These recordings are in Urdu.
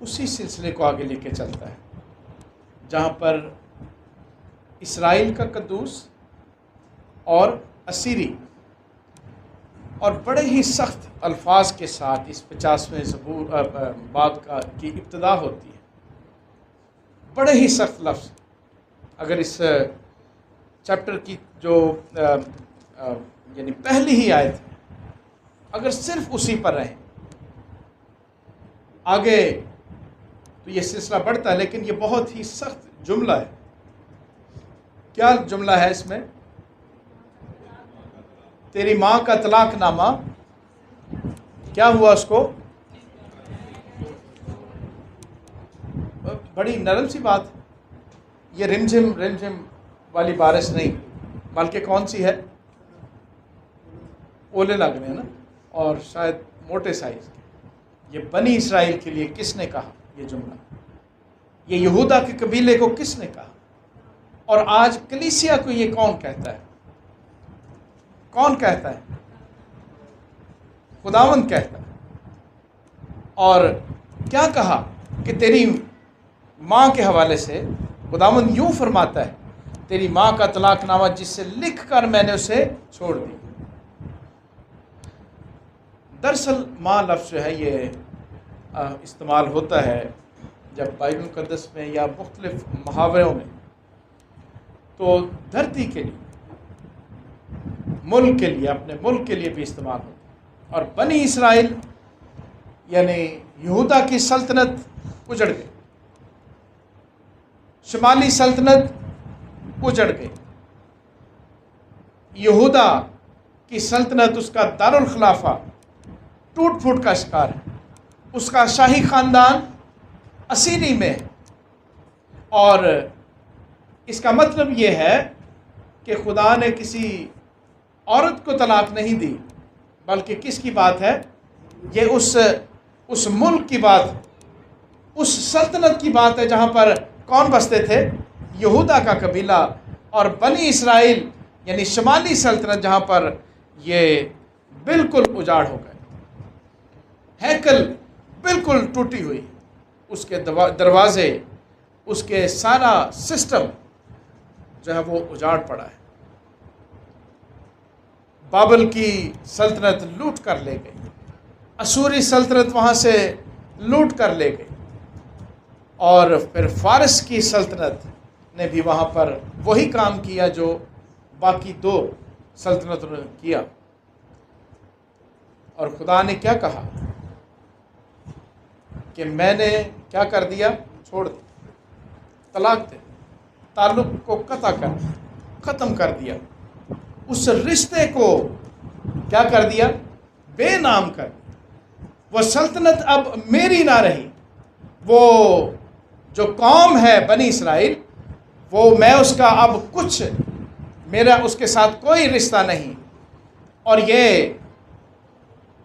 اسی سلسلے کو آگے لے کے چلتا ہے جہاں پر اسرائیل کا قدوس اور اسیری، اور بڑے ہی سخت الفاظ کے ساتھ اس 50ویں زبور باب کی ابتدا ہوتی ہے. بڑے ہی سخت لفظ. اگر اس چیپٹر کی جو یعنی پہلی ہی آیت ہے، اگر صرف اسی پر رہیں، آگے تو یہ سلسلہ بڑھتا ہے، لیکن یہ بہت ہی سخت جملہ ہے. کیا جملہ ہے اس میں؟ تیری ماں کا طلاق نامہ کیا ہوا اس کو؟ بڑی نرم سی بات. یہ رمجھم والی بارش نہیں، بلکہ کون سی ہے؟ اولے لگنے ہیں نا، اور شاید موٹے سائز کے. یہ بنی اسرائیل کے لیے کس نے کہا یہ جملہ؟ یہ یہودا کے قبیلے کو کس نے کہا؟ اور آج کلیسیا کو یہ کون کہتا ہے؟ کون کہتا ہے؟ خداوند کہتا ہے. اور کیا کہا کہ تیری ماں کے حوالے سے خداوند یوں فرماتا ہے، تیری ماں کا طلاق نامہ جس سے لکھ کر میں نے اسے چھوڑ دی. دراصل ماں لفظ جو ہے یہ استعمال ہوتا ہے جب بائبل مقدس میں یا مختلف محاوروں میں، تو دھرتی کے لیے، ملک کے لیے، اپنے ملک کے لیے بھی استعمال ہوتا ہے. اور بنی اسرائیل یعنی یہودا کی سلطنت اجڑ گئی، شمالی سلطنت اجڑ گئی. یہودا کی سلطنت، اس کا دارالخلافہ ٹوٹ پھوٹ کا شکار ہے. اس کا شاہی خاندان اسیری میں ہے. اور اس کا مطلب یہ ہے کہ خدا نے کسی عورت کو طلاق نہیں دی، بلکہ کس کی بات ہے؟ یہ اس ملک کی بات، اس سلطنت کی بات ہے جہاں پر کون بستے تھے؟ یہودا کا قبیلہ. اور بنی اسرائیل یعنی شمالی سلطنت جہاں پر یہ بالکل اجاڑ ہو گئے. ہیکل بالکل ٹوٹی ہوئی، اس کے دروازے، اس کے سارا سسٹم جو ہے وہ اجاڑ پڑا ہے. بابل کی سلطنت لوٹ کر لے گئی، اسوری سلطنت وہاں سے لوٹ کر لے گئی، اور پھر فارس کی سلطنت نے بھی وہاں پر وہی کام کیا جو باقی دو سلطنتوں نے کیا. اور خدا نے کیا کہا کہ میں نے کیا کر دیا؟ چھوڑ دیا، طلاق دے، تعلق کو قطع کر دیا، ختم کر دیا. اس رشتے کو کیا کر دیا؟ بے نام کر دیا. وہ سلطنت اب میری نہ رہی. وہ جو قوم ہے بنی اسرائیل، وہ میں اس کا اب کچھ، میرا اس کے ساتھ کوئی رشتہ نہیں. اور یہ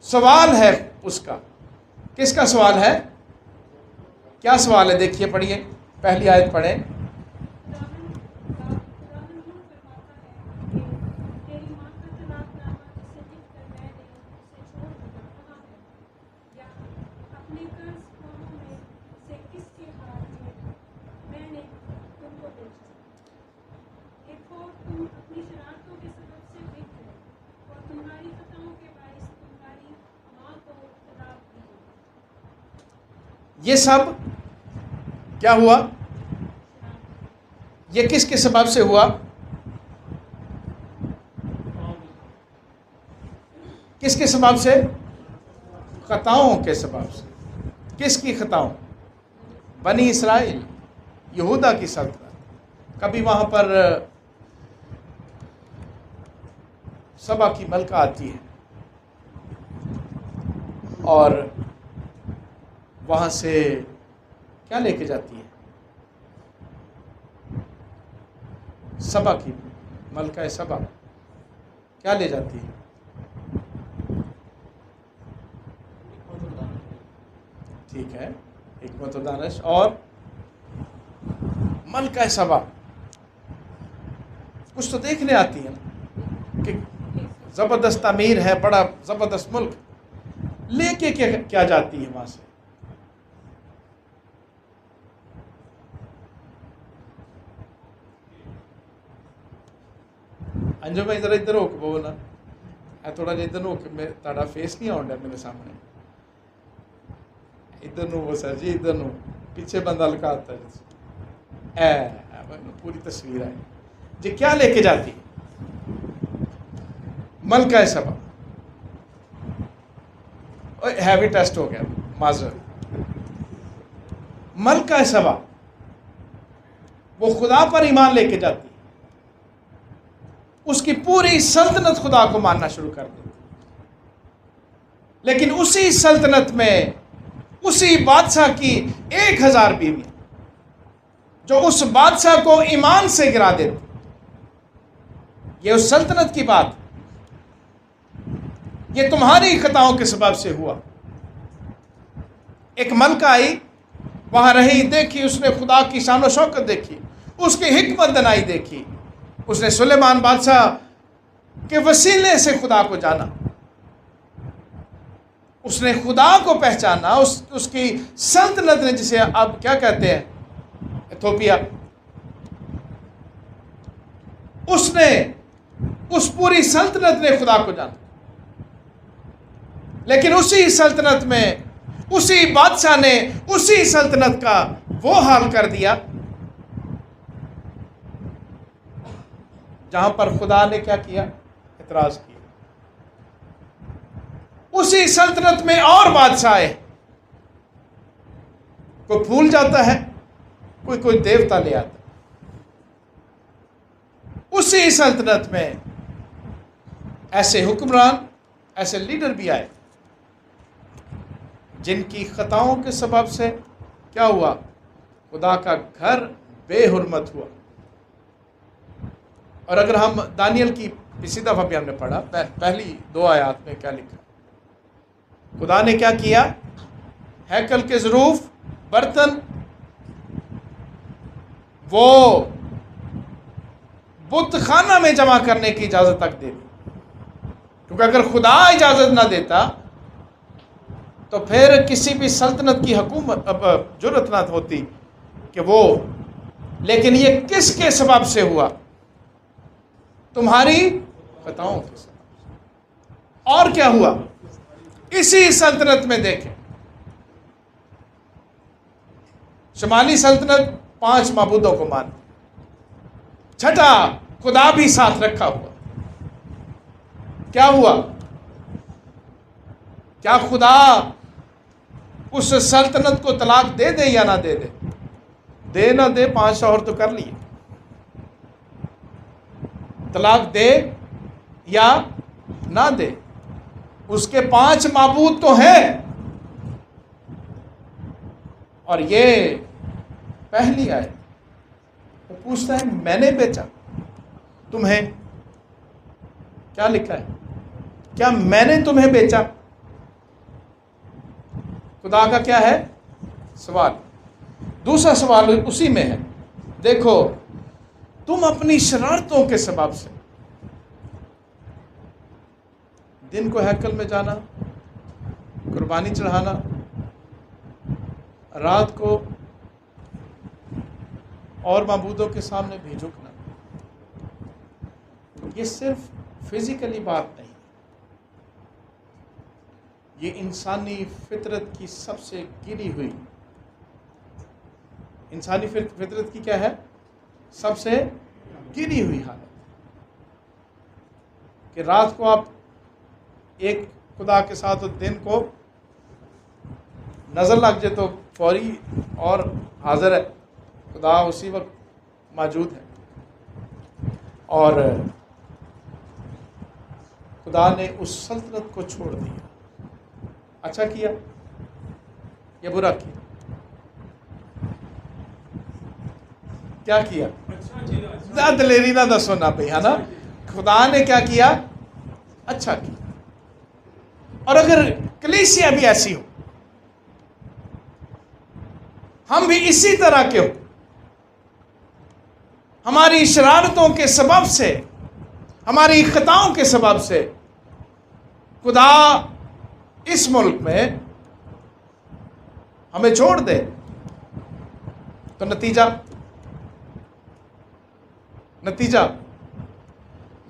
سوال ہے اس کا. کس کا سوال ہے؟ کیا سوال ہے؟ دیکھیے، پڑھیے، پہلی آیت پڑھیں. یہ سب کیا ہوا؟ یہ کس کے سبب سے ہوا؟ کس کے سبب سے؟ خطاؤں کے سبب سے. کس کی خطاؤں؟ بنی اسرائیل، یہودا کی سلطنت. کبھی وہاں پر سبا کی ملکہ آتی ہے اور وہاں سے کیا لے کے جاتی ہے؟ سبا کی ملکہ سبا کیا لے جاتی ہے؟ ٹھیک ہے، حکمت و دانش. اور ملکہ سبا کچھ تو دیکھنے آتی ہے نا کہ زبردست امیر ہے، بڑا زبردست ملک، لے کے کیا جاتی ہے وہاں سے؟ انجو بھائی ذرا ادھر ہو کے بولنا ہے، تھوڑا جہا ادھر ہو کے تہاڈا فیس نہیں آن ڈیا میرے سامنے. ادھر نو وہ سر جی ادھر نو پیچھے بندہ لکاتا ہے پوری تصویر ہے جی. کیا لے کے جاتی ملکہ سبا؟ ہیوی ٹیسٹ ہو گیا معذرت. ملکہ سبا وہ خدا پر ایمان لے کے جاتی، اس کی پوری سلطنت خدا کو ماننا شروع کر دیتی. لیکن اسی سلطنت میں اسی بادشاہ کی 1000 بیویاں جو اس بادشاہ کو ایمان سے گرا دیتی. یہ اس سلطنت کی بات، یہ تمہاری خطاؤں کے سبب سے ہوا. ایک ملکہ آئی، وہاں رہی، دیکھی، اس نے خدا کی شان و شوکت دیکھی، اس کی حکمت دانائی دیکھی. اس نے سلیمان بادشاہ کے وسیلے سے خدا کو جانا، اس نے خدا کو پہچانا. اس کی سلطنت نے، جسے اب کیا کہتے ہیں ایتھوپیا، اس پوری سلطنت نے خدا کو جانا. لیکن اسی سلطنت میں اسی بادشاہ نے اسی سلطنت کا وہ حال کر دیا جہاں پر خدا نے کیا کیا؟ اعتراض کیا. اسی سلطنت میں اور بادشاہ ہے، کوئی پھول جاتا ہے، کوئی دیوتا لے آتا ہے. اسی سلطنت میں ایسے حکمران، ایسے لیڈر بھی آئے جن کی خطاؤں کے سبب سے کیا ہوا؟ خدا کا گھر بے حرمت ہوا. اور اگر ہم دانیل کی اسی دفعہ بھی ہم نے پڑھا، پہلی 2 آیات میں کیا لکھا؟ خدا نے کیا کیا؟ ہیکل کے ظروف، برتن، وہ بت خانہ میں جمع کرنے کی اجازت تک دے دی. کیونکہ اگر خدا اجازت نہ دیتا تو پھر کسی بھی سلطنت کی حکومت جرأت نہ ہوتی کہ وہ. لیکن یہ کس کے سبب سے ہوا؟ تمہاری خطاؤں کے سبب سے. اور کیا ہوا؟ اسی سلطنت میں دیکھیں، شمالی سلطنت 5 معبودوں کو مانتی، چھٹا خدا بھی ساتھ رکھا ہوا. کیا ہوا؟ کیا خدا اس سلطنت کو طلاق دے دے یا نہ دے دے؟ دے نہ دے، 5 شوہر تو کر لیے. طلاق دے یا نہ دے، اس کے 5 معبود تو ہیں. اور یہ پہلی آئے وہ پوچھتا ہے میں نے بیچا تمہیں؟ کیا لکھا ہے؟ کیا میں نے تمہیں بیچا؟ خدا کا کیا ہے سوال. دوسرا سوال اسی میں ہے، دیکھو تم اپنی شرارتوں کے سبب سے دن کو ہیکل میں جانا، قربانی چڑھانا، رات کو اور معبودوں کے سامنے بھی جھکنا. یہ صرف فزیکلی بات نہیں، یہ انسانی فطرت کی سب سے گری ہوئی، انسانی فطرت کی کیا ہے؟ سب سے گری ہوئی حالت کہ رات کو آپ ایک خدا کے ساتھ، دن کو نظر لگ جائے تو فوری اور حاضر ہے، خدا اسی وقت موجود ہے. اور خدا نے اس سلطنت کو چھوڑ دیا. اچھا کیا یا برا کیا؟ کیا کیا؟ دلیری نہ دسو نہ پہ، ہے نا. خدا نے کیا کیا؟ اچھا کیا. اور اگر کلیسیا بھی ایسی ہو، ہم بھی اسی طرح کے ہو، ہماری شرارتوں کے سبب سے، ہماری خطاؤں کے سبب سے خدا اس ملک میں ہمیں چھوڑ دے، تو نتیجہ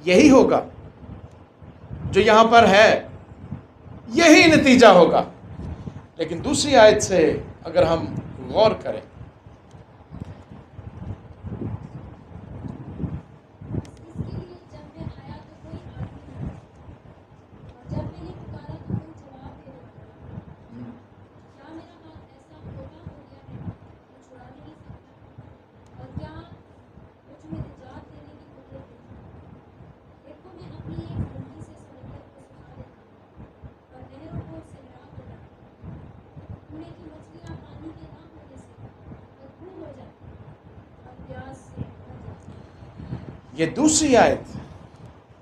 یہی ہوگا جو یہاں پر ہے، یہی نتیجہ ہوگا۔ لیکن دوسری آیت سے اگر ہم غور کریں، یہ دوسری آیت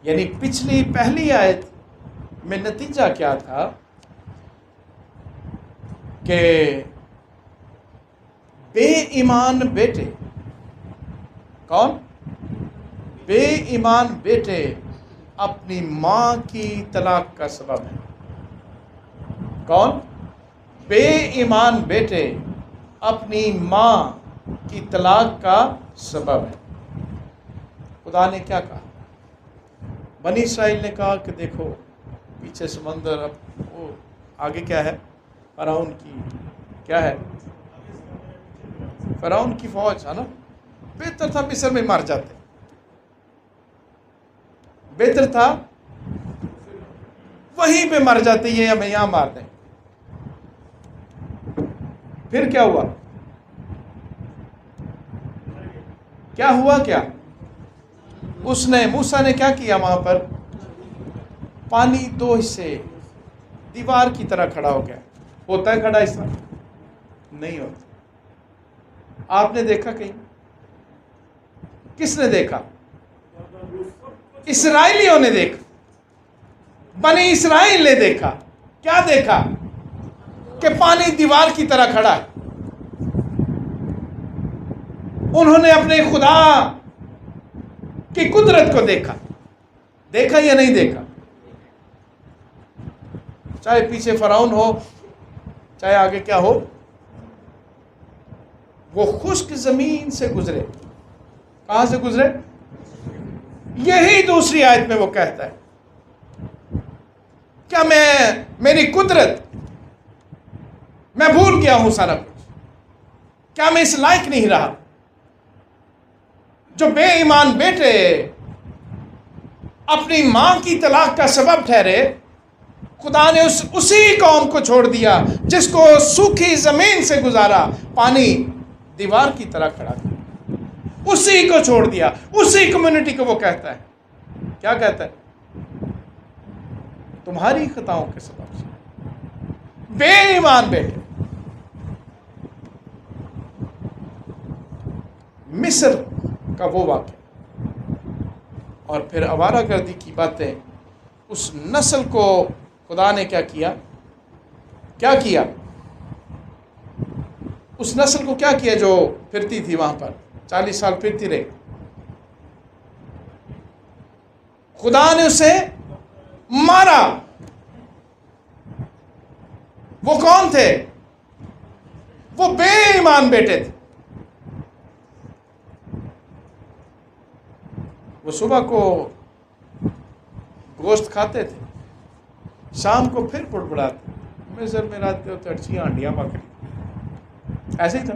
یعنی پچھلی پہلی آیت میں نتیجہ کیا تھا کہ بے ایمان بیٹے، کون؟ بے ایمان بیٹے اپنی ماں کی طلاق کا سبب ہے۔ کون؟ بے ایمان بیٹے اپنی ماں کی طلاق کا سبب ہے۔ خدا نے کیا کہا؟ بنی اسرائیل نے کہا کہ دیکھو پیچھے سمندر، اب وہ آگے کیا ہے؟ فرعون کی کیا ہے؟ فرعون کی فوج ہے نا، بہتر تھا مصر میں مر جاتے، بہتر تھا وہیں پہ مر جاتے، یہ ہمیں یہاں مار دیں۔ پھر کیا ہوا؟ کیا ہوا؟ کیا اس نے، موسیٰ نے کیا کیا؟ وہاں پر پانی دو حصے دیوار کی طرح کھڑا ہو گیا۔ ہوتا ہے کھڑا اس طرح؟ نہیں ہوتا۔ آپ نے دیکھا کہیں؟ کس نے دیکھا؟ اسرائیلیوں نے دیکھا، بنی اسرائیل نے دیکھا۔ کیا دیکھا؟ کہ پانی دیوار کی طرح کھڑا ہے۔ انہوں نے اپنے خدا کی قدرت کو دیکھا۔ دیکھا یا نہیں دیکھا؟ چاہے پیچھے فرعون ہو، چاہے آگے کیا ہو، وہ خشک زمین سے گزرے۔ کہاں سے گزرے؟ یہی دوسری آیت میں وہ کہتا ہے، کیا میری قدرت، میں بھول گیا ہوں سارا کچھ؟ کیا میں اس لائق نہیں رہا؟ جو بے ایمان بیٹے اپنی ماں کی طلاق کا سبب ٹھہرے، خدا نے اسی قوم کو چھوڑ دیا جس کو سوکھی زمین سے گزارا، پانی دیوار کی طرح کھڑا تھا، اسی کو چھوڑ دیا، اسی کمیونٹی کو وہ کہتا ہے، کیا کہتا ہے؟ تمہاری خطاؤں کے سبب سے بے ایمان بیٹے۔ مصر کا وہ واقعہ اور پھر آوارہ گردی کی باتیں، اس نسل کو خدا نے کیا کیا؟ کیا کیا؟ اس نسل کو کیا کیا جو پھرتی تھی وہاں پر 40 سال پھرتی رہی؟ خدا نے اسے مارا۔ وہ کون تھے؟ وہ بے ایمان بیٹے تھے۔ وہ صبح کو گوشت کھاتے تھے، شام کو پھر بڑبڑاتے، مصر میں رہتے ہوتے اچھیاں ہانڈیاں بکری، ایسے ہی تھا۔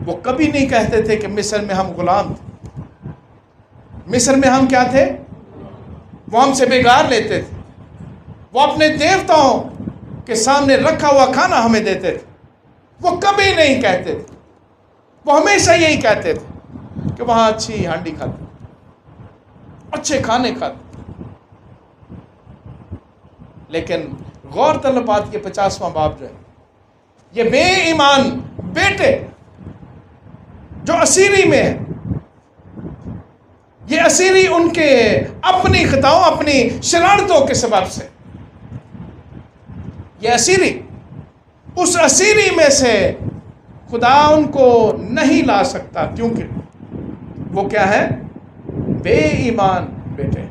وہ کبھی نہیں کہتے تھے کہ مصر میں ہم غلام تھے، مصر میں ہم کیا تھے؟ وہ ہم سے بگار لیتے تھے، وہ اپنے دیوتاؤں کے سامنے رکھا ہوا کھانا ہمیں دیتے تھے۔ وہ کبھی نہیں کہتے تھے، وہ ہمیشہ یہی کہتے تھے کہ وہاں اچھی ہانڈی کھاتے، اچھے کھانے کھاتے۔ لیکن غور طلب بات کے 50واں باب جو ہے، یہ بے ایمان بیٹے جو اسیری میں ہے، یہ اسیری ان کے اپنی خطاؤں، اپنی شرارتوں کے سبب سے، یہ اسیری، اس اسیری میں سے خدا ان کو نہیں لا سکتا، کیونکہ وہ کیا ہے؟ بے ایمان بیٹے۔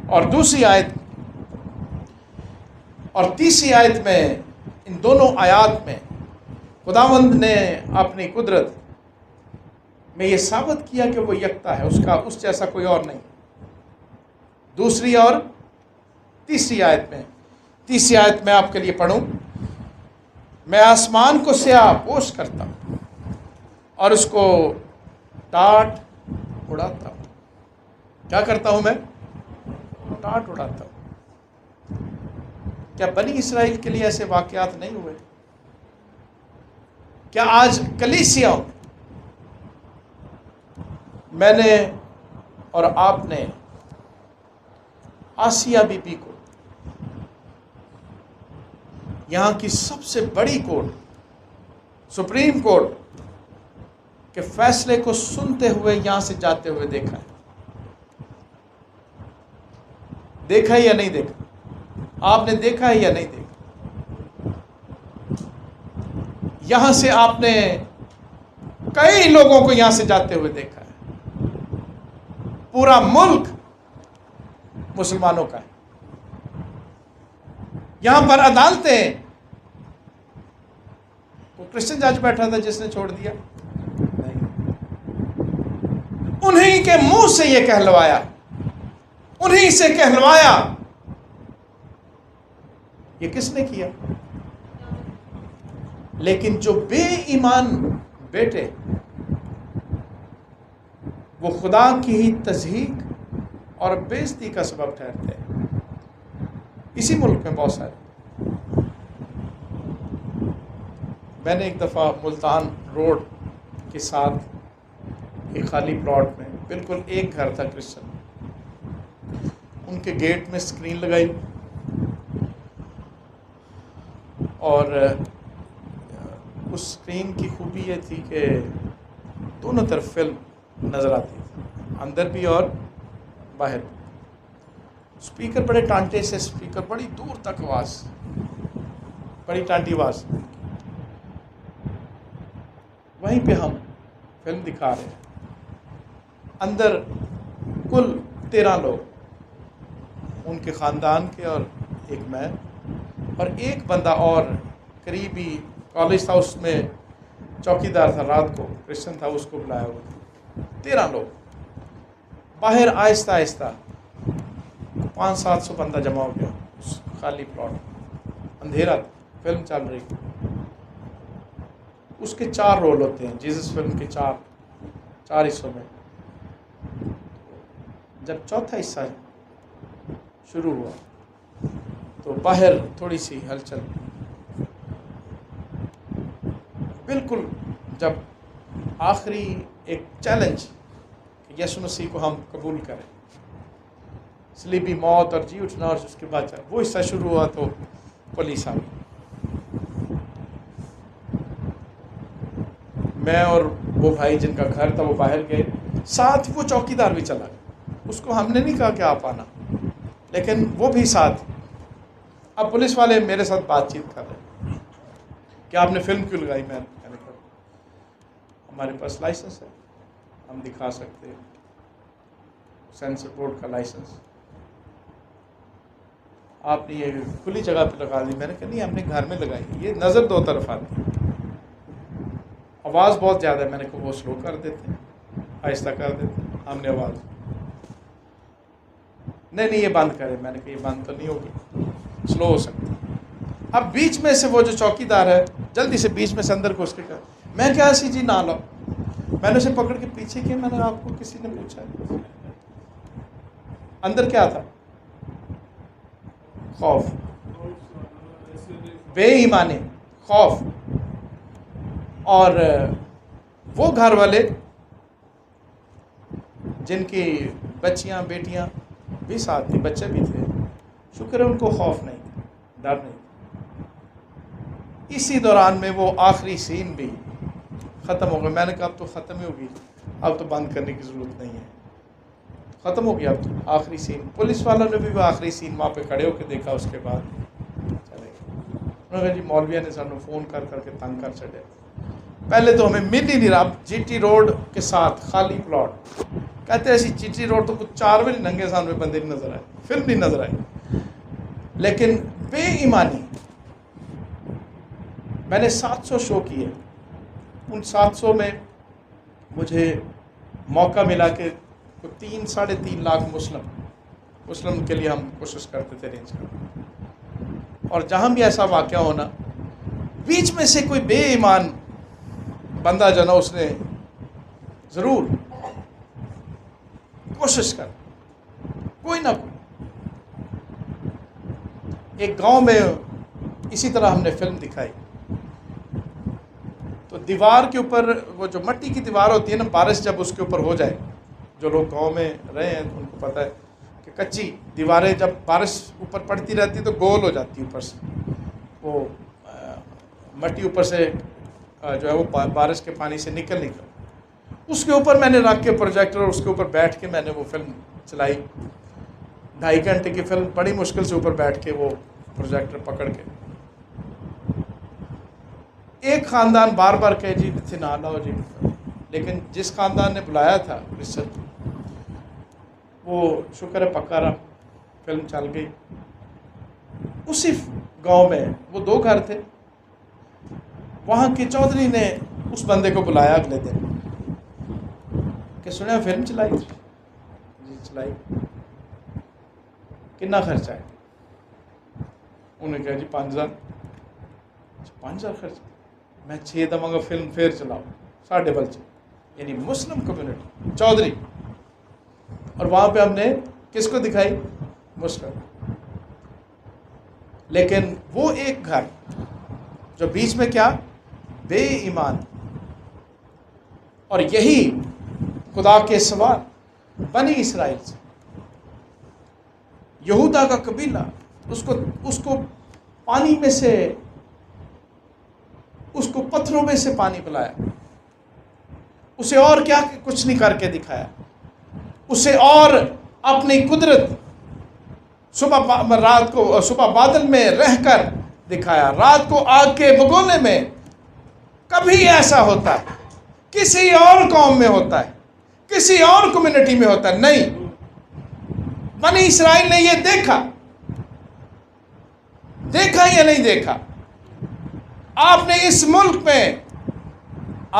اور دوسری آیت اور تیسری آیت میں، ان دونوں آیات میں خداوند نے اپنی قدرت میں یہ ثابت کیا کہ وہ یکتا ہے، اس جیسا کوئی اور نہیں۔ دوسری اور تیسری آیت میں آپ کے لیے پڑھوں، میں آسمان کو سیاہ پوش کرتا ہوں اور اس کو ٹاٹ اڑاتا ہوں۔ کیا کرتا ہوں میں؟ ٹاٹ اڑاتا ہوں۔ کیا بنی اسرائیل کے لیے ایسے واقعات نہیں ہوئے؟ کیا آج کلیسیاں، میں نے اور آپ نے آسیہ بی بی کو، یہاں کی سب سے بڑی کورٹ، سپریم کورٹ کے فیصلے کو سنتے ہوئے یہاں سے جاتے ہوئے دیکھا ہے؟ دیکھا ہے یا نہیں دیکھا؟ آپ نے دیکھا ہے یا نہیں دیکھا؟ یہاں سے آپ نے کئی لوگوں کو یہاں سے جاتے ہوئے دیکھا ہے۔ پورا ملک مسلمانوں کا ہے۔ یہاں پر عدالتیں، وہ کرسچن جج بیٹھا تھا جس نے چھوڑ دیا؟ نہیں، انہی کے منہ سے یہ کہلوایا، انہی سے کہلوایا۔ یہ کس نے کیا؟ لیکن جو بے ایمان بیٹے، وہ خدا کی ہی تضحیک اور بے عزتی کا سبب ٹھہرتے ہیں۔ اسی ملک میں بہت سارے۔ میں نے ایک دفعہ ملتان روڈ کے ساتھ ایک خالی پلاٹ میں، بالکل ایک گھر تھا کرسچن، ان کے گیٹ میں اسکرین لگائی اور اس اسکرین کی خوبی یہ تھی کہ دونوں طرف فلم نظر آتی تھی، اندر بھی اور باہر بھی۔ اسپیکر بڑے ٹانٹے سے، اسپیکر بڑی دور تک آواز، بڑی ٹانٹی آواز۔ وہیں پہ ہم فلم دکھا رہے ہیں، اندر کل 13 لوگ، ان کے خاندان کے اور ایک میں اور ایک بندہ اور قریبی کالج تھا، اس میں چوکیدار تھا، رات کو کرسچن تھا، اس کو بلایا ہوا تھا۔ 13 لوگ۔ باہر آہستہ آہستہ 500-700 بندہ جمع ہو گیا اس خالی پلاٹ، اندھیرا تھا، فلم چل رہی تھی۔ اس کے 4 رول ہوتے ہیں، جیزس فلم کے 4 حصوں میں۔ جب چوتھا حصہ شروع ہوا تو باہر تھوڑی سی ہلچل، بالکل جب آخری ایک چیلنج کہ یسوع مسیح کو ہم قبول کریں، صلیبی موت اور جی اٹھنا، اور اس کے بعد وہ حصہ شروع ہوا تو پولیس آ گئی۔ میں اور وہ بھائی جن کا گھر تھا وہ باہر گئے، ساتھ وہ چوکیدار بھی چلا گیا، اس کو ہم نے نہیں کہا کہ آپ آنا، لیکن وہ بھی ساتھ۔ اب پولیس والے میرے ساتھ بات چیت کر رہے ہیں کہ آپ نے فلم کیوں لگائی؟ میں نے کہا ہمارے پاس لائسنس ہے، ہم دکھا سکتے ہیں، سینسر بورڈ کا لائسنس۔ آپ نے یہ کھلی جگہ پہ لگا دی؟ میں نے کہا نہیں، ہم نے گھر میں لگائی، یہ نظر 2 طرف آتی ہے، آواز بہت زیادہ ہے۔ میں نے کہا وہ سلو کر دیتے ہیں، آہستہ کر دیتے ہیں۔ ہم نے آواز نہیں یہ بند کرے۔ میں نے کہا یہ بند تو نہیں ہوگی، سلو ہو سکتی۔ اب بیچ میں سے وہ جو چوکیدار ہے جلدی سے بیچ میں سے اندر گھس کے کہا، میں کیا ایسی جی نہ لاؤ۔ میں نے اسے پکڑ کے پیچھے کیا، میں نے آپ کو کسی نے پوچھا ہے؟ اندر کیا تھا؟ خوف، بے ایمانی، خوف۔ اور وہ گھر والے جن کی بچیاں بیٹیاں بھی ساتھ تھیں، بچے بھی تھے، شکر ہے ان کو خوف نہیں تھا، ڈر نہیں تھا۔ اسی دوران میں وہ آخری سین بھی ختم ہو گیا۔ میں نے کہا اب تو ختم ہی ہوگی، اب تو بند کرنے کی ضرورت نہیں ہے، ختم ہو گیا اب تو آخری سین۔ پولیس والوں نے بھی وہ آخری سین وہاں پہ کھڑے ہو کے دیکھا، اس کے بعد چلے گئے۔ انہوں نے کہا جی مولویہ نے سانوں فون کر کے تنگ کر چڑھے، پہلے تو ہمیں مل ہی نہیں رہا۔ جی ٹی روڈ کے ساتھ خالی پلاٹ، کہتے ہیں ایسی جی ٹی روڈ تو کچھ 4 بجے ننگے سامنے بندے نہیں نظر آئے، فلم نہیں نظر آئی۔ لیکن بے ایمانی، میں نے 700 شو کیے، ان 700 میں مجھے موقع ملا کہ 3-3.5 لاکھ مسلم کے لیے ہم کوشش کرتے تھے ارینج کرنا، اور جہاں بھی ایسا واقعہ ہونا، بیچ میں سے کوئی بے ایمان بندہ جو نا اس نے ضرور کوشش کر، کوئی نہ کوئی۔ ایک گاؤں میں اسی طرح ہم نے فلم دکھائی، تو دیوار کے اوپر وہ جو مٹی کی دیوار ہوتی ہے نا، بارش جب اس کے اوپر ہو جائے، جو لوگ گاؤں میں رہے ہیں ان کو پتہ ہے کہ کچی دیواریں جب بارش اوپر پڑتی رہتی تو گول ہو جاتی اوپر سے، وہ مٹی اوپر سے جو ہے وہ بارش کے پانی سے نکل اس کے اوپر میں نے رکھ کے پروجیکٹر، اس کے اوپر بیٹھ کے میں نے وہ فلم چلائی، 2.5 گھنٹے کی فلم، بڑی مشکل سے اوپر بیٹھ کے وہ پروجیکٹر پکڑ کے۔ ایک خاندان بار بار کہے جی تھے نہ لاؤ جی، لیکن جس خاندان نے بلایا تھا رشت، وہ شکر ہے پکا رہا، فلم چل گئی۔ اسی گاؤں میں وہ 2 گھر تھے، وہاں کے چودھری نے اس بندے کو بلایا اگلے دن کہ سنیا فلم چلائی تھی؟ جی چلائی۔ کتنا خرچہ ہے؟ انہوں نے کہا جی 5,000۔ 5,000 خرچ؟ میں 6 دوں گا فلم پھر چلاؤ، 6.5، یعنی مسلم کمیونٹی چودھری، اور وہاں پہ ہم نے کس کو دکھائی؟ مسلم۔ لیکن وہ ایک گھر جو بیچ میں کیا؟ بے ایمان، اور یہی خدا کے سوال بنی اسرائیل سے، یہودا کا قبیلہ، اس کو پانی میں سے، اس کو پتھروں میں سے پانی پلایا، اسے اور کیا کچھ نہیں کر کے دکھایا، اسے اور اپنی قدرت صبح بادل میں رہ کر دکھایا، رات کو آگ کے بگونے میں۔ کبھی ایسا ہوتا ہے کسی اور قوم میں ہوتا ہے، کسی اور کمیونٹی میں ہوتا ہے، نہیں، بنی اسرائیل نے یہ دیکھا یا نہیں دیکھا؟ آپ نے اس ملک میں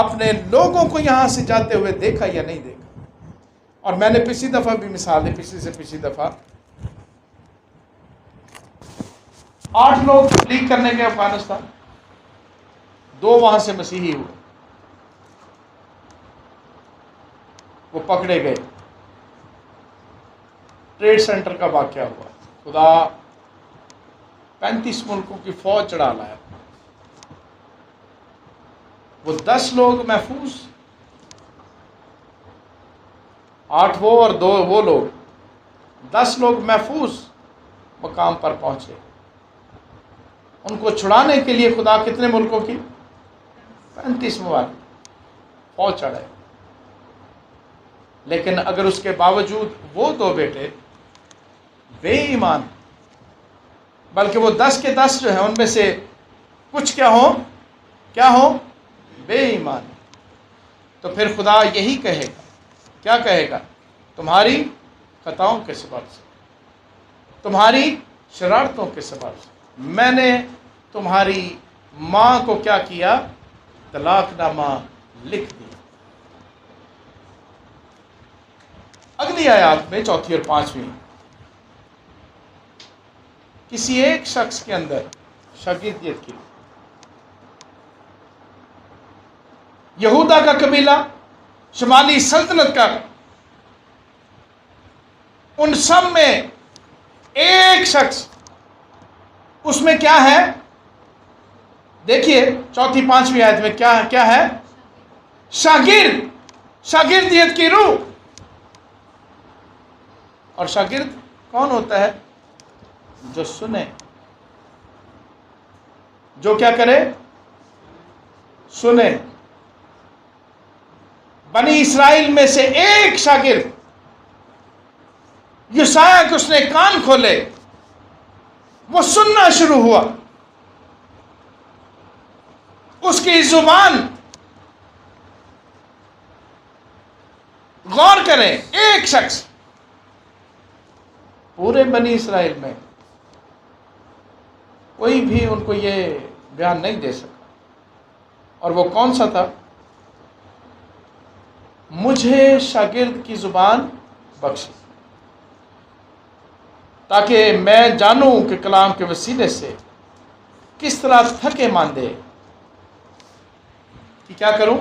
اپنے لوگوں کو یہاں سے جاتے ہوئے دیکھا یا نہیں دیکھا؟ اور میں نے پچھلی دفعہ بھی مثال دی، پچھلی دفعہ 8 لوگ تبلیغ کرنے کے افغانستان، 2 وہاں سے مسیحی ہوئے، وہ پکڑے گئے، ٹریڈ سینٹر کا واقعہ ہوا، خدا 35 ملکوں کی فوج چڑھا لایا، وہ 10 لوگ محفوظ، 8 وہ اور 2 وہ لوگ، 10 لوگ محفوظ مقام پر پہنچے۔ ان کو چھڑانے کے لیے خدا کتنے ملکوں کی؟ 35 ممالک فوج چڑھائے۔ لیکن اگر اس کے باوجود وہ 2 بیٹے بے ایمان، بلکہ وہ 10 کے 10 جو ہیں ان میں سے کچھ کیا ہوں بے ایمان، تو پھر خدا یہی کہے گا، کیا کہے گا؟ تمہاری خطاؤں کے سبب سے، تمہاری شرارتوں کے سبب سے میں نے تمہاری ماں کو کیا کیا؟ طلاق نامہ لکھ دیا۔ اگلی آیات میں 4 اور 5، کسی ایک شخص کے اندر شاگردیت کی، یہودا کا قبیلہ، شمالی سلطنت کا، ان سب میں ایک شخص، اس میں کیا ہے؟ دیکھیے 4-5 آیت میں کیا ہے؟ شاگردیت کی روح۔ اور شاگرد کون ہوتا ہے؟ جو سنے، جو کیا کرے؟ سنے۔ بنی اسرائیل میں سے ایک شاگرد، یسایہ کہ اس نے کان کھولے، وہ سننا شروع ہوا، اس کی زبان، غور کریں، ایک شخص پورے بنی اسرائیل میں کوئی بھی ان کو یہ بیان نہیں دے سکا، اور وہ کون سا تھا؟ مجھے شاگرد کی زبان بخش تاکہ میں جانوں کہ کلام کے وسیلے سے کس طرح تھکے ماندے کہ کیا کروں،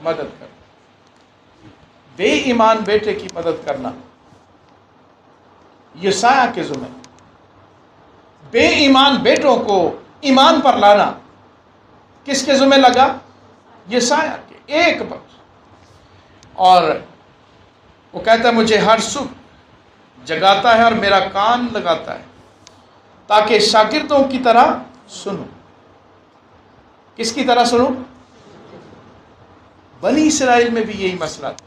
مدد کروں۔ بے ایمان بیٹے کی مدد کرنا یسایہ کے ذمہ، بے ایمان بیٹوں کو ایمان پر لانا کس کے ذمہ لگا؟ یسایہ کے ایک بخش۔ اور وہ کہتا ہے مجھے ہر صبح جگاتا ہے اور میرا کان لگاتا ہے تاکہ شاگردوں کی طرح سنوں۔ کس کی طرح سنوں؟ بنی اسرائیل میں بھی یہی مسئلہ تھا،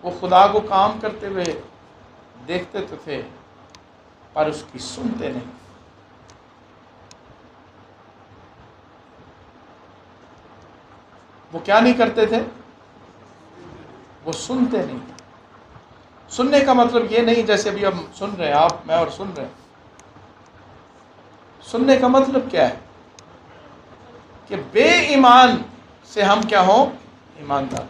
وہ خدا کو کام کرتے ہوئے دیکھتے تو تھے پر اس کی سنتے نہیں۔ وہ کیا نہیں کرتے تھے؟ وہ سنتے نہیں۔ سننے کا مطلب یہ نہیں جیسے ابھی ہم سن رہے ہیں، آپ میں اور سن رہے ہیں۔ سننے کا مطلب کیا ہے؟ کہ بے ایمان سے ہم کیا ہوں؟ ایماندار۔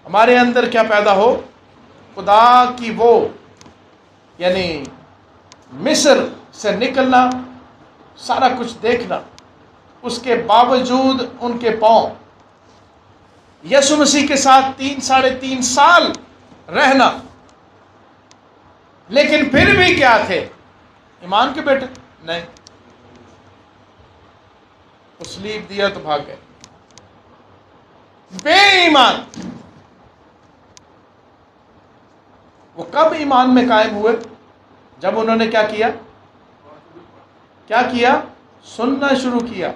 ہمارے اندر کیا پیدا ہو؟ خدا کی وہ، یعنی مصر سے نکلنا، سارا کچھ دیکھنا، اس کے باوجود ان کے پاؤں یسوع مسیح کے ساتھ 3 سال رہنا، لیکن پھر بھی کیا تھے؟ ایمان کے بیٹے نہیں۔ تسلیب دیا تو بھاگ گئے۔ بے ایمان۔ وہ کب ایمان میں قائم ہوئے؟ جب انہوں نے کیا کیا؟ کیا کیا؟ سننا شروع کیا۔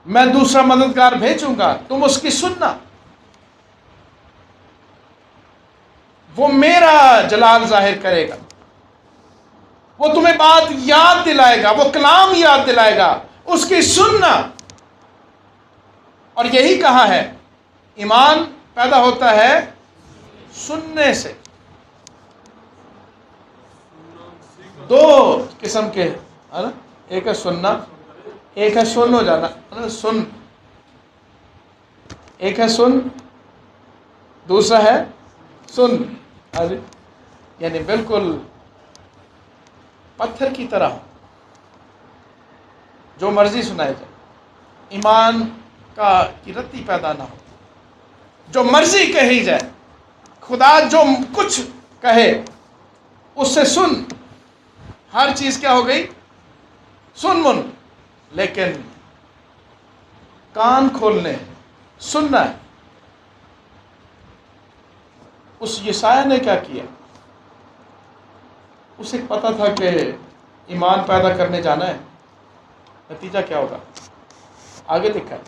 میں دوسرا مددگار بھیجوں گا، تم اس کی سننا، وہ میرا جلال ظاہر کرے گا، وہ تمہیں بات یاد دلائے گا، وہ کلام یاد دلائے گا، اس کی سننا۔ اور یہی کہا ہے ایمان پیدا ہوتا ہے سننے سے۔ 2 قسم کے، ایک ہے سننا، ایک ہے سن ہو جانا، سن، ایک ہے سن، دوسرا ہے سن، یعنی بالکل پتھر کی طرح جو مرضی سنائے جائے، ایمان کی رتی پیدا نہ ہو، جو مرضی کہی جائے، خدا جو کچھ کہے اس سے سن، ہر چیز کیا ہو گئی؟ سن من، لیکن کان کھولنے سننا ہے۔ اس یسایہ نے کیا کیا؟ اسے پتا تھا کہ ایمان پیدا کرنے جانا ہے، نتیجہ کیا ہوگا؟ آگے لکھا ہے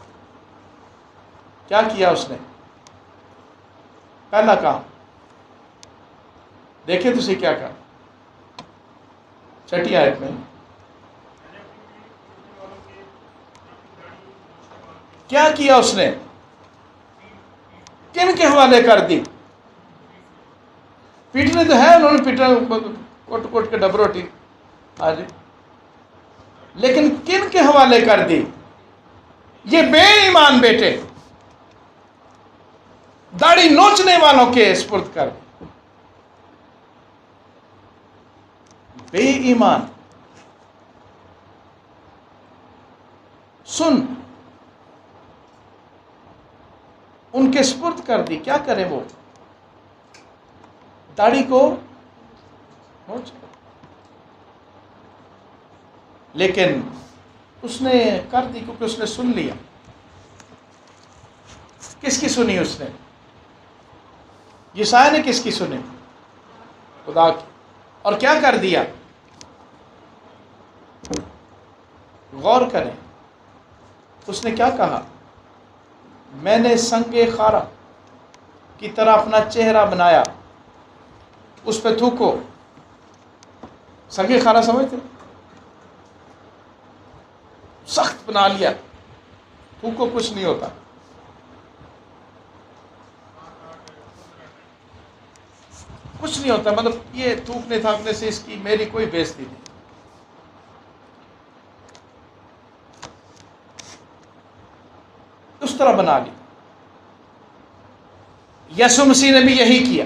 کیا کیا اس نے؟ پہلا کام دیکھیں تو کیا کہا 6 آیت میں، کیا کیا اس نے؟ کن کے حوالے کر دی؟ پیٹنے تو ہے، انہوں نے پیٹا، کوٹ کے ڈبروٹی آج، لیکن کن کے حوالے کر دی؟ یہ بے ایمان بیٹے، داڑھی نوچنے والوں کے سپرد کر۔ بے ایمان سن، ان کے سپرد کر دی۔ کیا کرے وہ؟ داڑھی کو نوچ، لیکن اس نے کر دی کیونکہ اس نے سن لیا۔ کس کی سنی اس نے؟ یسایہ نے کس کی سنی؟ خدا کی۔ اور کیا کر دیا؟ غور کریں، اس نے کیا کہا؟ میں نے سنگ خارا کی طرح اپنا چہرہ بنایا، اس پہ تھوکو۔ سنگ خارا سمجھتے؟ سخت بنا لیا، تھوکو کچھ نہیں ہوتا۔ کچھ نہیں ہوتا، مطلب یہ تھوکنے تھاکنے سے اس کی میری کوئی بےزتی نہیں۔ طرح بنا لی. یسوع مسیح نے بھی یہی کیا.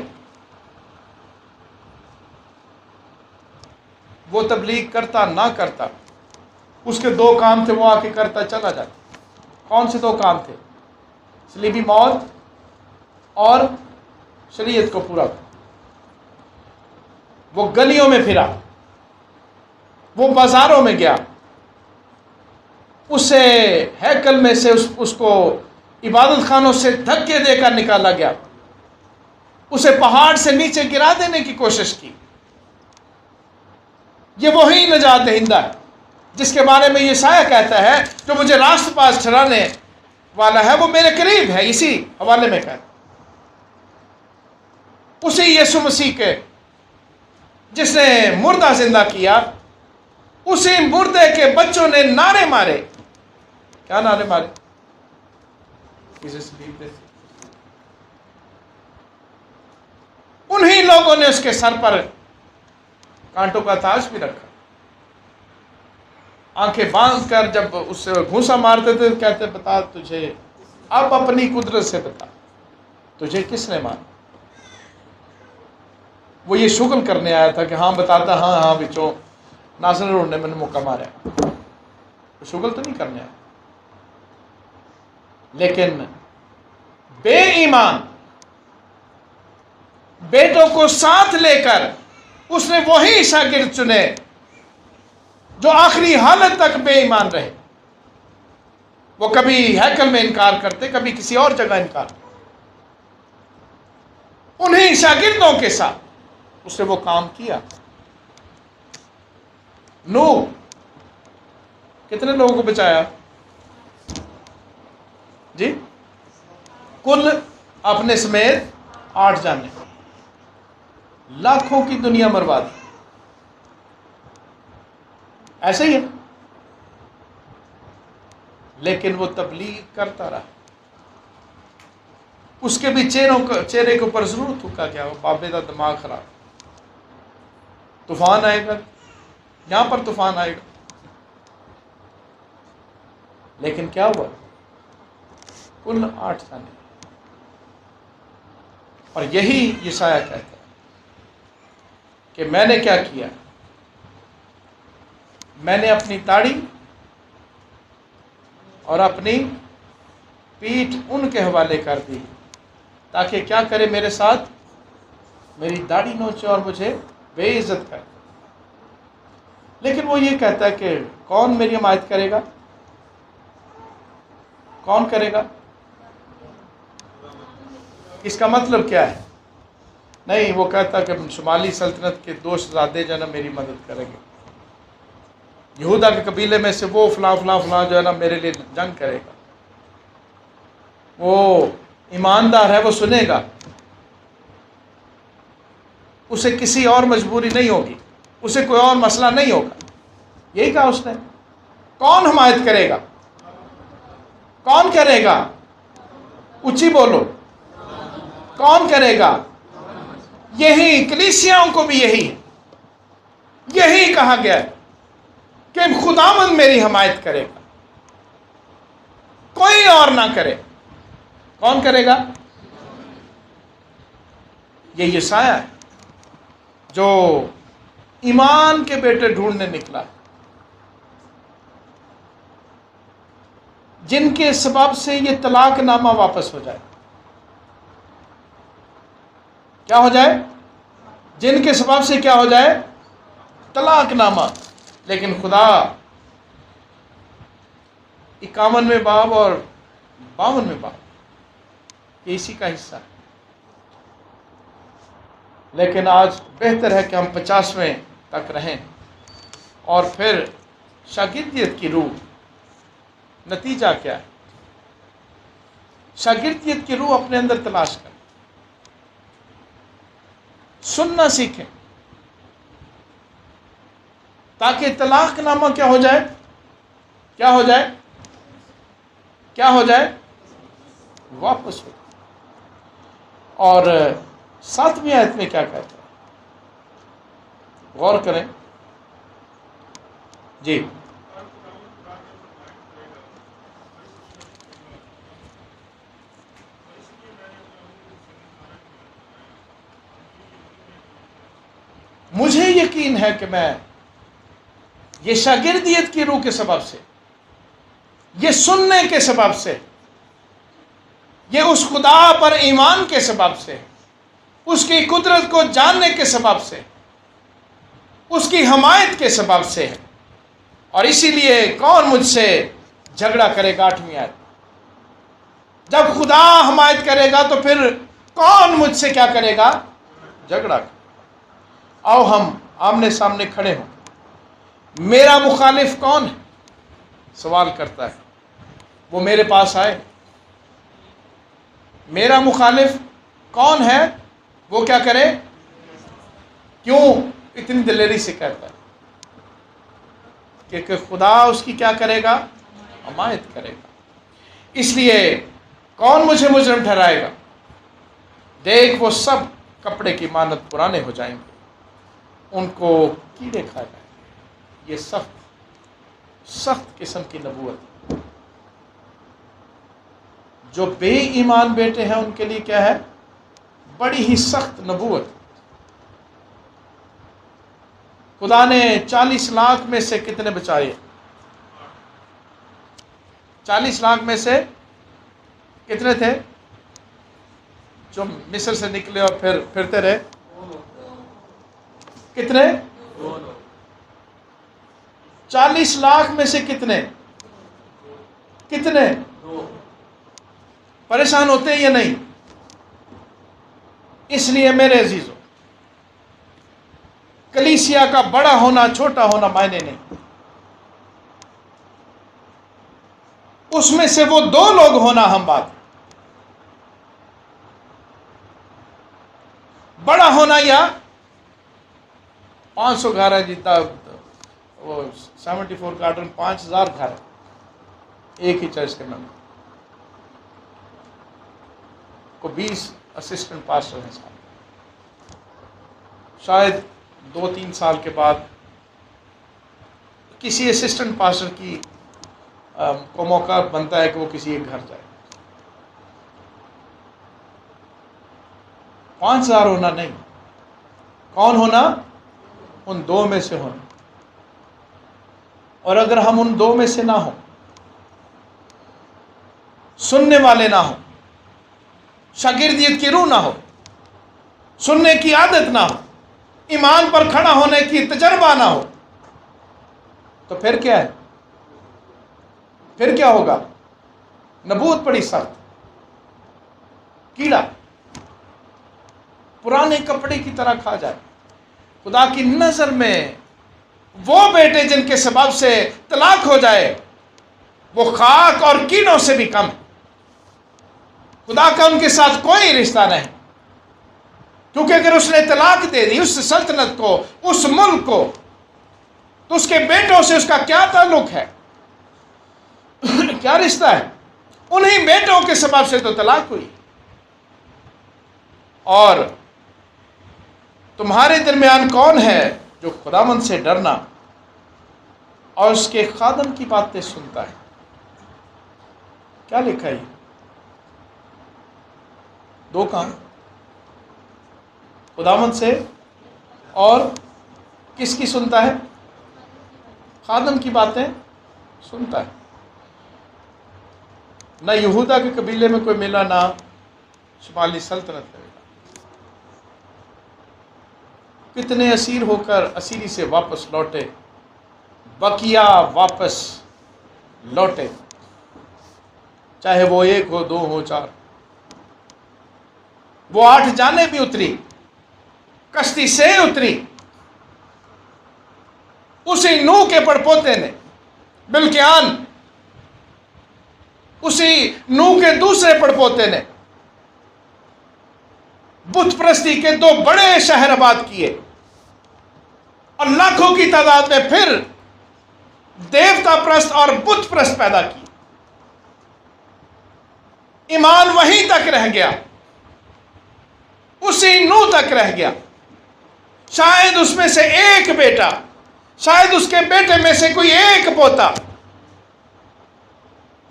وہ تبلیغ کرتا نہ کرتا، اس کے دو کام تھے، وہ آ کے کرتا چلا جاتا. کون سے دو کام تھے؟ صلیبی موت اور شریعت کو پورا کرنا. وہ گلیوں میں پھرا، وہ بازاروں میں گیا، اسے ہیکل میں سے اس کو عبادت خانوں سے دھکے دے کر نکالا گیا، اسے پہاڑ سے نیچے گرا دینے کی کوشش کی. یہ وہی نجات دہندہ ہے جس کے بارے میں یسایہ کہتا ہے جو مجھے راست پاس ٹھہرانے والا ہے وہ میرے قریب ہے. اسی حوالے میں کہتا اسی یسوع مسیح کے جس نے مردہ زندہ کیا، اسی مردے کے بچوں نے نعرے مارے. کیا نعرے مارے؟ انہی لوگوں نے اس کے سر پر کانٹوں کا تاج بھی رکھا. آنکھیں باندھ کر جب اس سے گھونسا مارتے تھے کہتے بتا تجھے اب اپنی قدرت سے بتا تجھے کس نے مارا. وہ یہ شغل کرنے آیا تھا کہ ہاں بتاتا، ہاں بچوں ناصر روڈ نے میں نے موقع مارا. وہ شغل تو نہیں کرنے آیا. لیکن بے ایمان بیٹوں کو ساتھ لے کر اس نے وہی شاگرد چنے جو آخری حالت تک بے ایمان رہے. وہ کبھی ہیکل میں انکار کرتے، کبھی کسی اور جگہ انکار کرتے. انہی شاگردوں کے ساتھ اس نے وہ کام کیا. نوح کتنے لوگوں کو بچایا؟ جی کل اپنے سمیت 8 جانے. لاکھوں کی دنیا برباد. ایسے ہی ہے. لیکن وہ تبلیغ کرتا رہا. اس کے بھی چہرے کے اوپر ضرور تھوکا گیا. وہ بابے کا دماغ خراب. طوفان آئے گا، یہاں پر طوفان آئے گا. لیکن کیا ہوا؟ کل 8 جانے. اور یہی یسایہ کہتا ہے کہ میں نے کیا کیا؟ میں نے اپنی داڑھی اور اپنی پیٹھ ان کے حوالے کر دی تاکہ کیا کرے میرے ساتھ؟ میری داڑھی نوچے اور مجھے بے عزت کرے. لیکن وہ یہ کہتا ہے کہ کون میری حمایت کرے گا؟ کون کرے گا؟ اس کا مطلب کیا ہے؟ نہیں، وہ کہتا کہ شمالی سلطنت کے 2 شہزادے جو ہے نا میری مدد کریں گے. یہودا کے قبیلے میں سے وہ فلاں فلاں فلاں جو ہے نا میرے لیے جنگ کرے گا. وہ ایماندار ہے، وہ سنے گا. اسے کسی اور مجبوری نہیں ہوگی، اسے کوئی اور مسئلہ نہیں ہوگا. یہی کہا اس نے. کون حمایت کرے گا؟ کون کرے گا؟ اونچی بولو. کون کرے گا؟ یہی کلیسیاؤں کو بھی یہی کہا گیا ہے کہ خداوند میری حمایت کرے گا، کوئی اور نہ کرے. کون کرے گا؟ یہ یسایہ ہے جو ایمان کے بیٹے ڈھونڈنے نکلا، جن کے سبب سے یہ طلاق نامہ واپس ہو جائے. کیا ہو جائے؟ جن کے سبب سے کیا ہو جائے؟ طلاق نامہ. لیکن خدا 51 باب اور 52 باب یہ اسی کا حصہ ہے. لیکن آج بہتر ہے کہ ہم 50ویں تک رہیں اور پھر شاگردیت کی روح. نتیجہ کیا ہے؟ شاگردیت کی روح اپنے اندر تلاش کریں، سننا سیکھیں تاکہ طلاق نامہ کیا ہو جائے؟ کیا ہو جائے؟ کیا ہو جائے؟ واپس ہو. اور 7ویں آیت میں کیا کہتا ہے؟ غور کریں. جی یقین ہے کہ میں یہ شاگردیت کی روح کے سبب سے، یہ سننے کے سبب سے، یہ اس خدا پر ایمان کے سبب سے، اس کی قدرت کو جاننے کے سبب سے، اس کی حمایت کے سبب سے ہے۔ اور اسی لیے کون مجھ سے جھگڑا کرے گا؟ 8ویں آیت، جب خدا حمایت کرے گا تو پھر کون مجھ سے کیا کرے گا؟ جھگڑا۔ آؤ ہم آمنے سامنے کھڑے ہوں۔ میرا مخالف کون ہے؟ سوال کرتا ہے۔ وہ میرے پاس آئے۔ میرا مخالف کون ہے؟ وہ کیا کرے؟ کیوں اتنی دلیری سے کہتا ہے؟ کہ خدا اس کی کیا کرے گا؟ حمایت کرے گا۔ اس لیے کون مجھے مجرم ٹھہرائے گا؟ دیکھ وہ سب کپڑے کی مانت پرانے ہو جائیں گے، ان کو کیڑے کھا جائیں گے۔ یہ سخت قسم کی نبوت۔ جو بے ایمان بیٹے ہیں ان کے لیے کیا ہے؟ بڑی ہی سخت نبوت۔ خدا نے 40 لاکھ میں سے کتنے بچائے؟ 40 لاکھ میں سے کتنے تھے جو مصر سے نکلے اور پھر پھرتے رہے؟ کتنے؟ 40 لاکھ میں سے کتنے؟ پریشان ہوتے ہیں یا نہیں؟ اس لیے میرے عزیزوں، کلیسیا کا بڑا ہونا چھوٹا ہونا معنی نہیں، اس میں سے وہ 2 لوگ ہونا ہم بات۔ بڑا ہونا یا 500 گھر ہے جتنا وہ 74 گارڈن 5000 گھر ہے ایک ہی چرچ کے ممبر کو 20 اسسٹنٹ پاسٹر ہیں ساتھ۔ شاید 2-3 سال کے بعد کسی اسسٹنٹ پاسٹر کی کو موقع بنتا ہے کہ وہ کسی ایک گھر جائے۔ 5000 ہونا نہیں، کون ہونا؟ ان 2 میں سے ہونا۔ اور اگر ہم ان 2 میں سے نہ ہوں، سننے والے نہ ہوں، شاگردیت کی روح نہ ہو، سننے کی عادت نہ ہو، ایمان پر کھڑا ہونے کی تجربہ نہ ہو، تو پھر کیا ہے؟ پھر کیا ہوگا؟ نبوت بڑی سخت، کیڑا پرانے کپڑے کی طرح کھا جائے۔ خدا کی نظر میں وہ بیٹے جن کے سبب سے طلاق ہو جائے وہ خاک اور کیڑوں سے بھی کم ہے۔ خدا کا ان کے ساتھ کوئی رشتہ نہیں، کیونکہ اگر اس نے طلاق دے دی اس سلطنت کو، اس ملک کو، تو اس کے بیٹوں سے اس کا کیا تعلق ہے؟ کیا رشتہ ہے؟ انہی بیٹوں کے سبب سے تو طلاق ہوئی۔ اور تمہارے درمیان کون ہے جو خداوند سے ڈرنا اور اس کے خادم کی باتیں سنتا ہے؟ کیا لکھا ہے؟ 2 کام، خداوند سے اور کس کی سنتا ہے؟ خادم کی باتیں سنتا ہے۔ نہ یہودا کے قبیلے میں کوئی ملا، نہ شمالی سلطنت میں ملا۔ کتنے اسیر ہو کر اسیری سے واپس لوٹے، بقیہ واپس لوٹے، چاہے وہ 1 ہو، 2 ہو، 4۔ وہ 8 جانیں بھی اتری، کشتی سے اتری، اسی نوح کے پڑپوتے نے، بلقیان، اسی نوح کے دوسرے پڑپوتے نے بت پرستی کے 2 بڑے شہر آباد کیے، اور لاکھوں کی تعداد میں پھر دیوتا پرست اور بت پرست پیدا کی۔ ایمان وہیں تک رہ گیا، اسی نوح تک رہ گیا۔ شاید اس میں سے 1 بیٹا، شاید اس کے بیٹے میں سے کوئی 1 پوتا،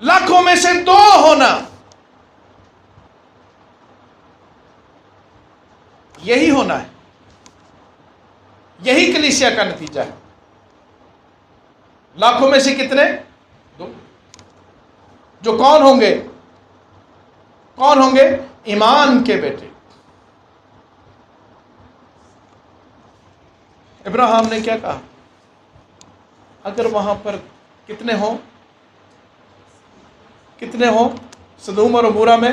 لاکھوں میں سے 2 ہونا، یہی ہونا ہے، یہی کلیسیا کا نتیجہ ہے. لاکھوں میں سے کتنے؟ 2. جو کون ہوں گے؟ کون ہوں گے؟ ایمان کے بیٹے. ابراہیم نے کیا کہا؟ اگر وہاں پر کتنے ہوں سدوم اور عمورہ میں،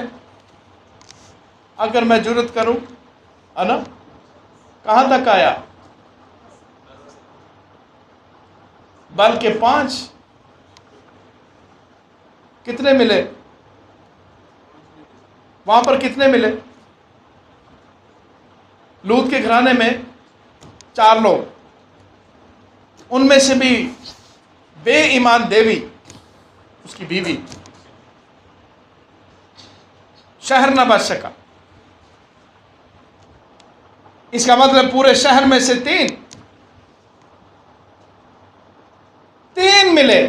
اگر میں جرت کروں، ہے نا، کہاں تک آیا؟ بلکہ 5. کتنے ملے وہاں پر؟ کتنے ملے؟ لوط کے گھرانے میں 4 لوگ، ان میں سے بھی بے ایمان دیوی، اس کی بیوی، شہر نہ بچ سکا. اس کا مطلب پورے شہر میں سے 3 ملے.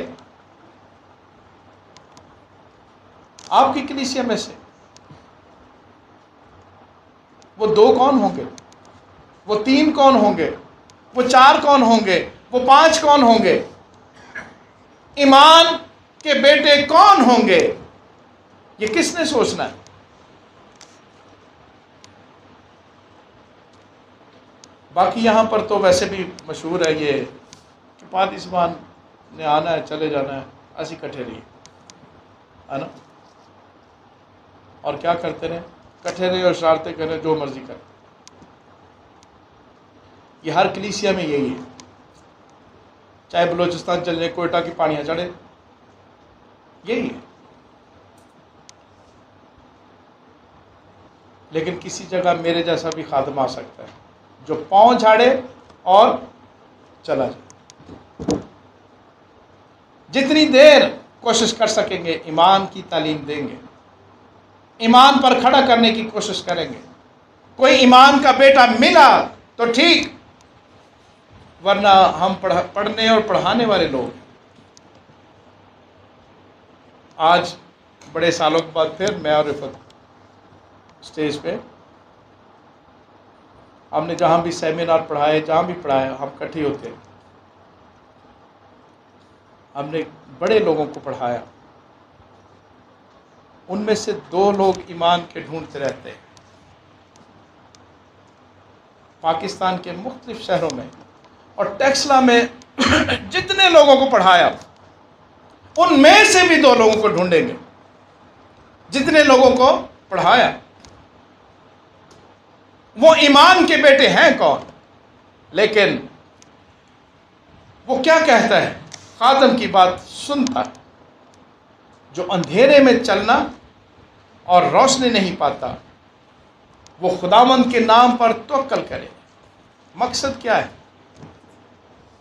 آپ کی کلیسیا میں سے وہ 2 کون ہوں گے؟ وہ 3 کون ہوں گے؟ وہ 4 کون ہوں گے؟ وہ 5 کون ہوں گے؟ ایمان کے بیٹے کون ہوں گے؟ یہ کس نے سوچنا ہے؟ باقی یہاں پر تو ویسے بھی مشہور ہے یہ کہ پادشاہ نے آنا ہے، چلے جانا ہے، ایسی کٹھے رہیے، ہے نا، اور کیا کرتے رہے؟ کٹھے رہے اور شرارتیں کریں، جو مرضی کریں. یہ ہر کلیسیا میں یہی ہے. چاہے بلوچستان چل جائے، کوئٹہ کی پانیاں چڑھے، یہی ہے. لیکن کسی جگہ میرے جیسا بھی خادم آ سکتا ہے جو پاؤں جھاڑے اور چلا جائے. جتنی دیر کوشش کر سکیں گے ایمان کی تعلیم دیں گے، ایمان پر کھڑا کرنے کی کوشش کریں گے. کوئی ایمان کا بیٹا ملا تو ٹھیک، ورنہ ہم پڑھنے اور پڑھانے والے لوگ آج بڑے سالوں کے بعد پھر میں اور رفت اسٹیج پہ، ہم نے جہاں بھی سیمینار پڑھائے، جہاں بھی پڑھائے، ہم کٹھے ہوتے، ہم نے بڑے لوگوں کو پڑھایا. ان میں سے 2 لوگ ایمان کے ڈھونڈتے رہتے ہیں پاکستان کے مختلف شہروں میں، اور ٹیکسلا میں جتنے لوگوں کو پڑھایا ان میں سے بھی 2 لوگوں کو ڈھونڈیں گے جتنے لوگوں کو پڑھایا. وہ ایمان کے بیٹے ہیں کون؟ لیکن وہ کیا کہتا ہے؟ خادم کی بات سنتا ہے. جو اندھیرے میں چلنا اور روشنی نہیں پاتا، وہ خداوند کے نام پر توکل کرے. مقصد کیا ہے؟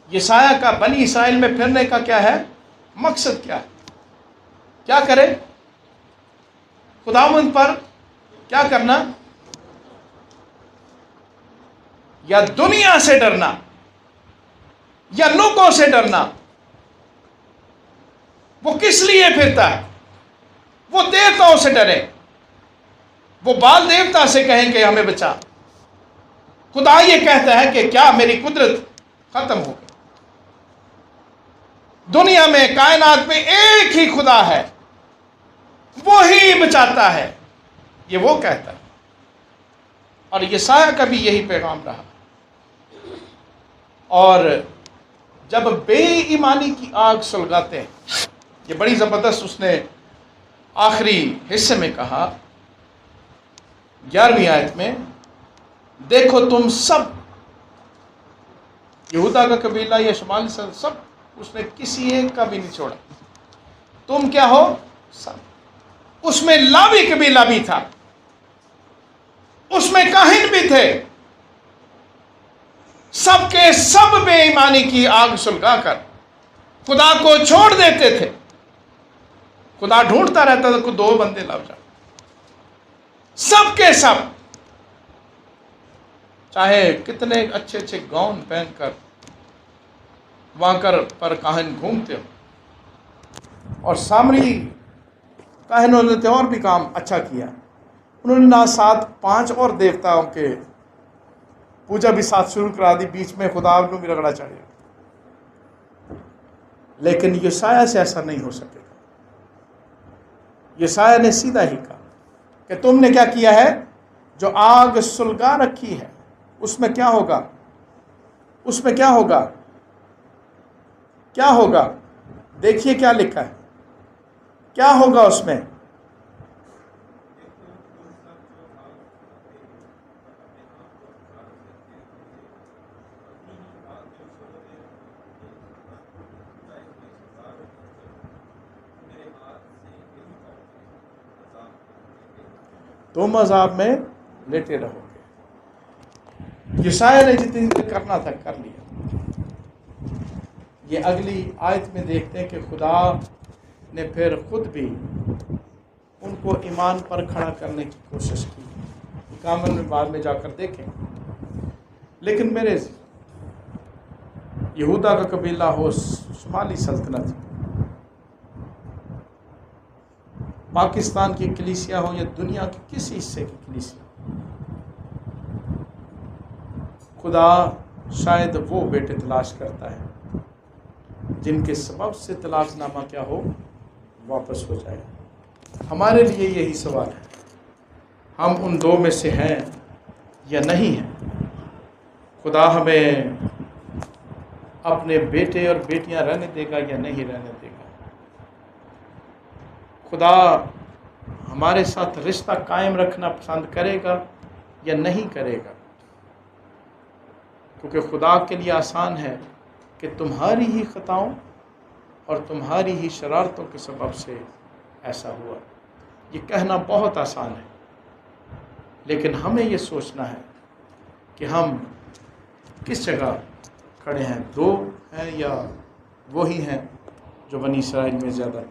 یسایہ کا بنی اسرائیل میں پھرنے کا کیا ہے مقصد؟ کیا ہے؟ کیا کرے؟ خداوند پر کیا کرنا؟ یا دنیا سے ڈرنا یا لوگوں سے ڈرنا. وہ کس لیے پھرتا ہے؟ وہ دیوتاؤں سے ڈرے، وہ بال دیوتا سے کہیں کہ ہمیں بچا. خدا یہ کہتا ہے کہ کیا میری قدرت ختم ہو گئی؟ دنیا میں، کائنات میں ایک ہی خدا ہے، وہی بچاتا ہے، یہ وہ کہتا ہے. اور یسایہ کا بھی یہی پیغام رہا. اور جب بے ایمانی کی آگ سلگاتے ہیں، یہ بڑی زبردست اس نے آخری حصے میں کہا 11ویں آیت میں، دیکھو تم سب، یہودا کا قبیلہ یا شمالی سب، اس نے کسی ایک کا بھی نہیں چھوڑا. تم کیا ہو؟ سب. اس میں لاوی قبیلہ بھی تھا، اس میں کاہن بھی تھے، سب کے سب بے ایمانی کی آگ سلگا کر خدا کو چھوڑ دیتے تھے. خدا ڈھونڈتا رہتا تھا کہ 2 بندے لاؤ جا. سب کے سب، چاہے کتنے اچھے اچھے گاؤن پہن کر وہاں پر کاہن گھومتے ہو، اور سامری کاہنوں نے تو اور بھی کام اچھا کیا. انہوں نے نہ 7-5 اور دیوتاؤں کے پوجا بھی ساتھ شروع کرا دی، بیچ میں خدا نو بھی رگڑا چڑھے. لیکن یسایہ سے ایسا نہیں ہو سکے گا. یسایہ نے سیدھا ہی کہا کہ تم نے کیا کیا ہے، جو آگ سلگا رکھی ہے اس میں کیا ہوگا، اس میں کیا ہوگا، کیا ہوگا. دیکھیے کیا لکھا ہے، کیا ہوگا اس میں. تم عذاب میں لیٹے رہو گے. یسایہ نے جتنی دیر کرنا تھا کر لیا. یہ اگلی آیت میں دیکھتے ہیں کہ خدا نے پھر خود بھی ان کو ایمان پر کھڑا کرنے کی کوشش کی. کامل میں بعد میں جا کر دیکھیں. لیکن میرے یہودا کا قبیلہ ہو، شمالی سلطنت، پاکستان کی کلیسیا ہو یا دنیا کے کسی حصے کی کلیسیا، خدا شاید وہ بیٹے تلاش کرتا ہے جن کے سبب سے طلاق نامہ کیا ہو، واپس ہو جائے. ہمارے لیے یہی سوال ہے، ہم ان دو میں سے ہیں یا نہیں ہیں. خدا ہمیں اپنے بیٹے اور بیٹیاں رہنے دے گا یا نہیں رہنے دے گا. خدا ہمارے ساتھ رشتہ قائم رکھنا پسند کرے گا یا نہیں کرے گا. کیونکہ خدا کے لیے آسان ہے کہ تمہاری ہی خطاؤں اور تمہاری ہی شرارتوں کے سبب سے ایسا ہوا. یہ کہنا بہت آسان ہے، لیکن ہمیں یہ سوچنا ہے کہ ہم کس جگہ کھڑے ہیں. دو ہیں یا وہی ہیں جو بنی اسرائیل میں زیادہ